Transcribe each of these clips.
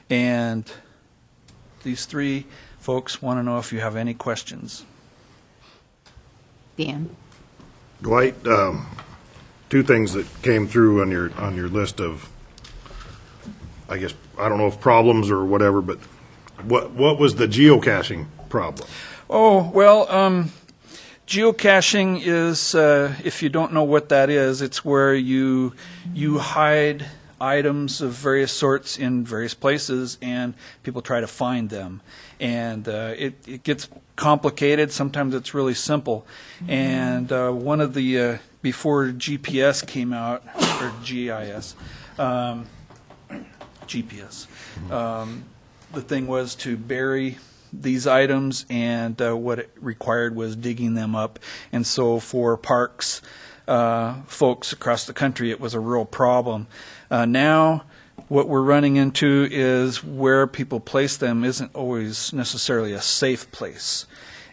And these three folks want to know if you have any questions. Dan? Dwight, two things that came through on your list of, I guess, I don't know if problems or whatever, but what was the geocaching problem? Oh, well, geocaching is, if you don't know what that is, it's where you hide items of various sorts in various places, and people try to find them. And it gets complicated. Sometimes it's really simple. And one of the, before GPS came out, or GIS, GPS, the thing was to bury these items, and what it required was digging them up. And so for parks folks across the country, it was a real problem. Now, what we're running into is where people place them isn't always necessarily a safe place.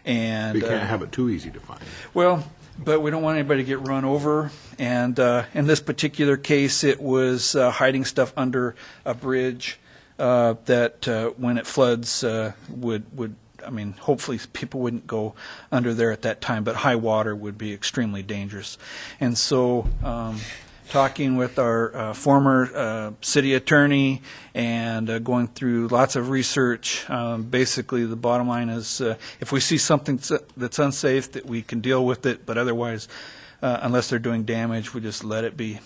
And You can't have it too easy to find. well, but we don't want anybody to get run over. And in this particular case, it was hiding stuff under a bridge that when it floods would I mean, hopefully people wouldn't go under there at that time, but high water would be extremely dangerous. And so talking with our former city attorney and going through lots of research, basically the bottom line is if we see something that's unsafe, that we can deal with it, but otherwise, unless they're doing damage, we just let it be.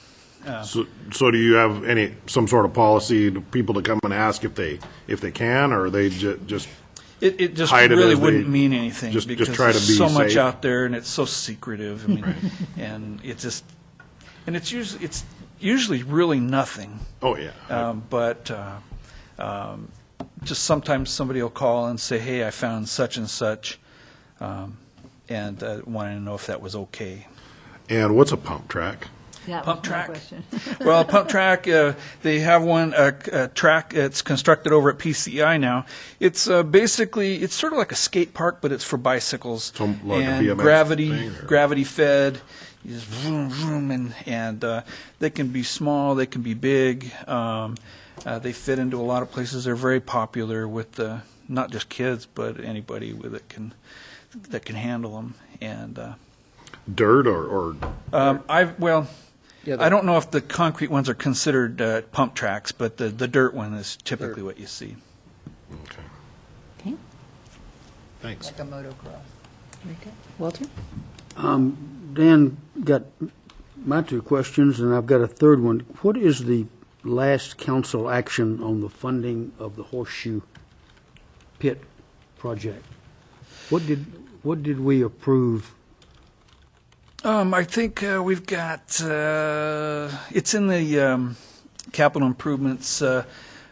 So do you have some sort of policy to people to come and ask if they can, or are they just It just hide it really as they- wouldn't mean anything just because try to there's be so much safe? out there and it's so secretive. I mean, and it's usually really nothing. Oh yeah. But just sometimes somebody will call and say, "Hey, I found such and such," and wanting to know if that was okay. And what's a pump track? That Pump was my track. question. Well, pump track, they have one a track. It's constructed over at PCI now. It's basically it's sort of like a skate park, but it's for bicycles So like a and BMX gravity thing, or- gravity fed. You just vroom vroom, and they can be small, they can be big. They fit into a lot of places. They're very popular with not just kids, but anybody with it that can handle them. And Dirt or I don't know if the concrete ones are considered pump tracks, but the dirt one is typically what you see. okay. Okay. Thanks. Like a motocross. Very good. Walter? Dan got my two questions, and I've got a third one. What is the last council action on the funding of the Horseshoe Pit project? What did we approve? I think we've got it's in the capital improvements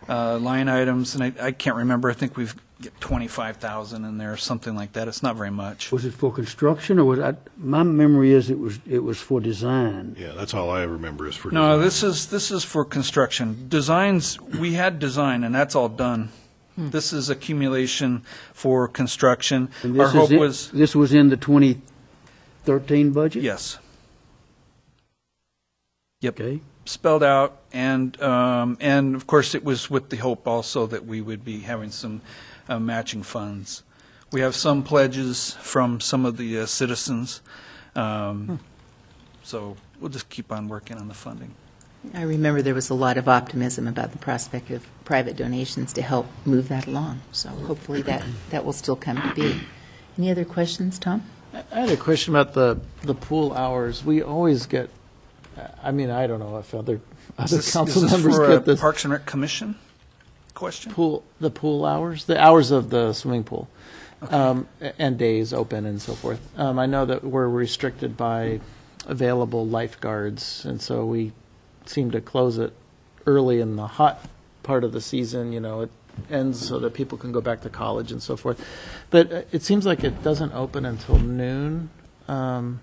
line items, and I can't remember. I think we've got 25,000 in there, or something like that. It's not very much. Was it for construction, or was my memory is it was for design? Yeah, that's all I remember is for No, design. this is for construction. Designs, we had design, and that's all done. This is accumulation for construction. And Our this hope is was this was in the 2013 budget. yes. Yep. Okay. Spelled out, and of course it was with the hope also that we would be having some matching funds. We have some pledges from some of the citizens, so we'll just keep on working on the funding. I remember there was a lot of optimism about the prospect of private donations to help move that along. So hopefully that will still come to be. Any other questions, Tom? I had a question about the pool hours. We always get, I mean, I don't know if other council is this members for get a this. Parks and Rec Commission question? The pool hours, the hours of the swimming pool, and days open and so forth. I know that we're restricted by available lifeguards, and so we seem to close it early in the hot part of the season. You know, it ends so that people can go back to college and so forth. But it seems like it doesn't open until noon, and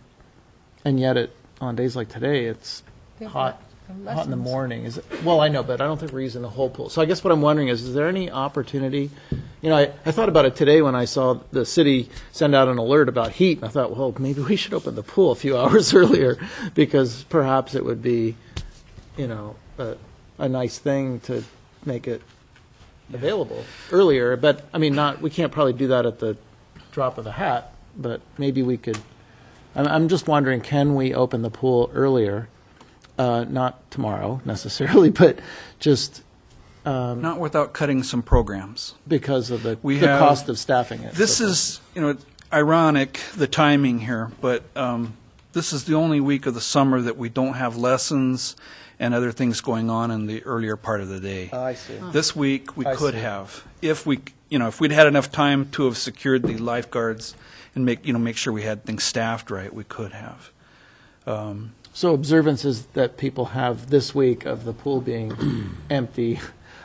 yet on days like today, it's hot in the morning. Is it? Well, I know, but I don't think we're using the whole pool. So I guess what I'm wondering is there any opportunity? You know, I thought about it today when I saw the city send out an alert about heat, and I thought, well, maybe we should open the pool a few hours earlier because perhaps it would be, you know, a nice thing to make it available earlier, but, I mean, we can't probably do that at the drop of a hat, but maybe we could, I'm just wondering, can we open the pool earlier? Not tomorrow necessarily, but just Not without cutting some programs. because of the We the have- cost of staffing it. This is, ironic, the timing here, but this is the only week of the summer that we don't have lessons and other things going on in the earlier part of the day. I see. This week, we I could see. have, if we'd had enough time to have secured the lifeguards and make sure we had things staffed right, we could have. So observances that people have this week of the pool being empty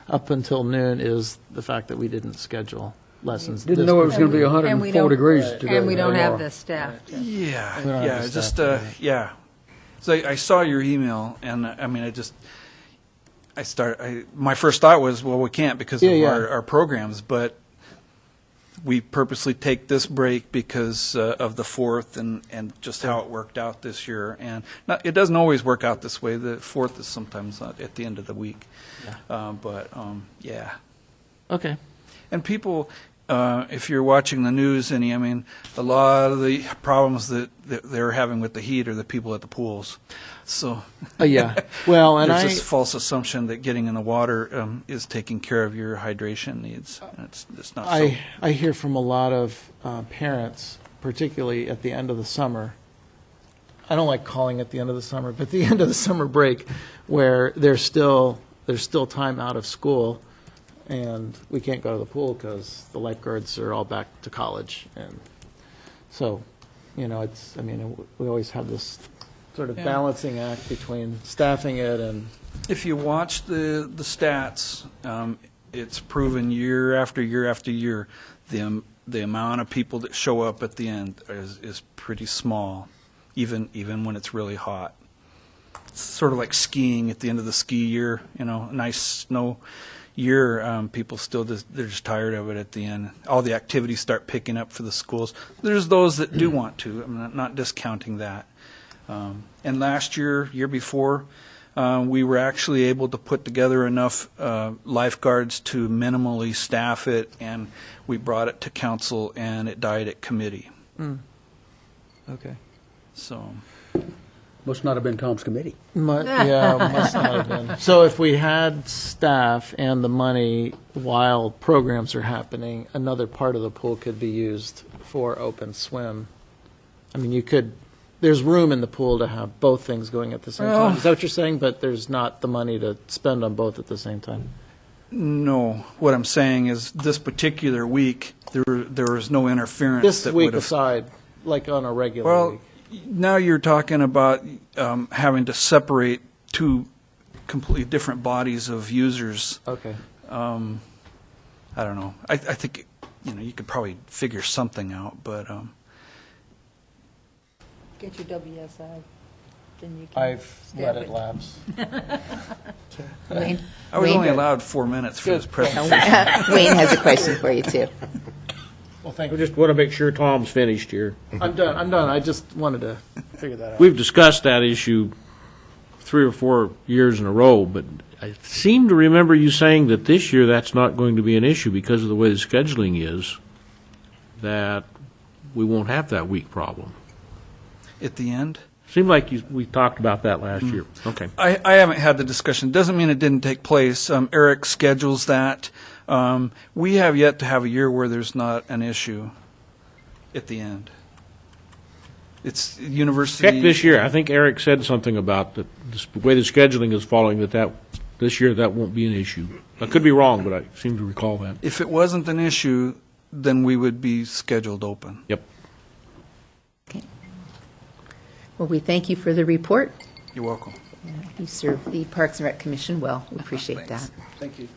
up until noon is the fact that we didn't schedule lessons. Didn't this know it was week. going to be And we 104 don't- degrees today. And we don't have tomorrow. the staff. Yeah, We don't have yeah, the just, staff, yeah. So I saw your email, and my first thought was, well, we can't because of Yeah, yeah. our programs, but we purposely take this break because of the 4th and just how it worked out this year. And it doesn't always work out this way. The 4th is sometimes at the end of the week. Yeah. Okay. And people, if you're watching the news, a lot of the problems that they're having with the heat are the people at the pools. So Yeah. Well, and there's I. this false assumption that getting in the water is taking care of your hydration needs. And it's not so. I hear from a lot of parents, particularly at the end of the summer. I don't like calling it the end of the summer, but the end of the summer break, where there's still time out of school, and we can't go to the pool because the lifeguards are all back to college, and so, we always have this sort of Yeah. balancing act between staffing it and. If you watch the stats, it's proven year after year after year, the amount of people that show up at the end is pretty small, even when it's really hot. It's sort of like skiing at the end of the ski year, a nice snow year. People still they're just tired of it at the end. All the activities start picking up for the schools. There's those that do want to. I'm not discounting that. And last year before, we were actually able to put together enough lifeguards to minimally staff it, and we brought it to council, and it died at committee. Okay. So Must not have been Tom's committee. Must not have been. So if we had staff and the money while programs are happening, another part of the pool could be used for open swim. There's room in the pool to have both things going at the same time. Is that what you're saying? But there's not the money to spend on both at the same time. no, what I'm saying is this particular week there was no interference. This that week would have, aside, like on a regular well, week. now you're talking about having to separate two completely different bodies of users. Okay. I don't know. I think you could probably figure something out, but Get your WSI, then you can. I've let it lapse. Wayne? I was Wayne? only allowed 4 minutes for this presentation. Wayne has a question for you, too. Well, thank I you. just want to make sure Tom's finished here. I'm done. I just wanted to figure that out. We've discussed that issue 3 or 4 years in a row, but I seem to remember you saying that this year that's not going to be an issue because of the way the scheduling is, that we won't have that week problem. At the end, Seemed like we talked about that last year. Okay. I haven't had the discussion. Doesn't mean it didn't take place. Eric schedules that. We have yet to have a year where there's not an issue at the end. It's university. Check this year. I think Eric said something about the way the scheduling is following, that this year that won't be an issue. I could be wrong, but I seem to recall that. If it wasn't an issue, then we would be scheduled open. Yep. Okay. Well, we thank you for the report. You're welcome. You serve the Parks and Rec Commission well. We appreciate Thanks. that. Thank you.